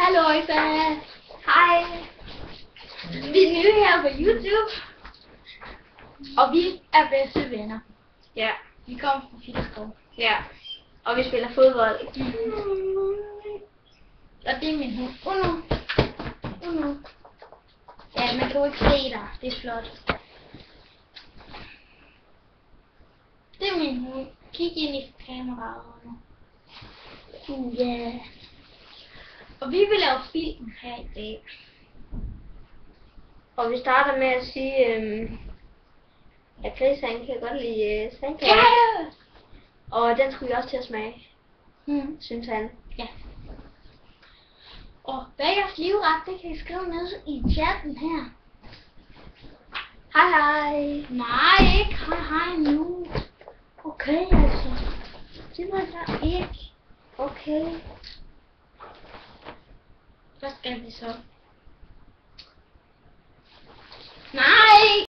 Hallo Isa. Hej. Vi er nye her på YouTube. Og vi er bedste venner. Ja. Vi kommer fra Filskov. Ja. Og vi spiller fodbold. Og det er min hund. Uno. Ja, man kan jo ikke se dig. Det er flot. Det er min hund. Kig ind i kameraet nu. Ja. Og vi vil lave film her i dag. Og vi starter med at sige, at Chris han kan godt lide sandkage. Ja! Og den skulle vi også til at smage, synes han. Ja. Og hvad er jeres livret? Det kan I skrive ned i chatten her. Hej hej. Nej, ikke hej nu. Okay, altså. Det var der ikke. Okay. Hvad skal vi så?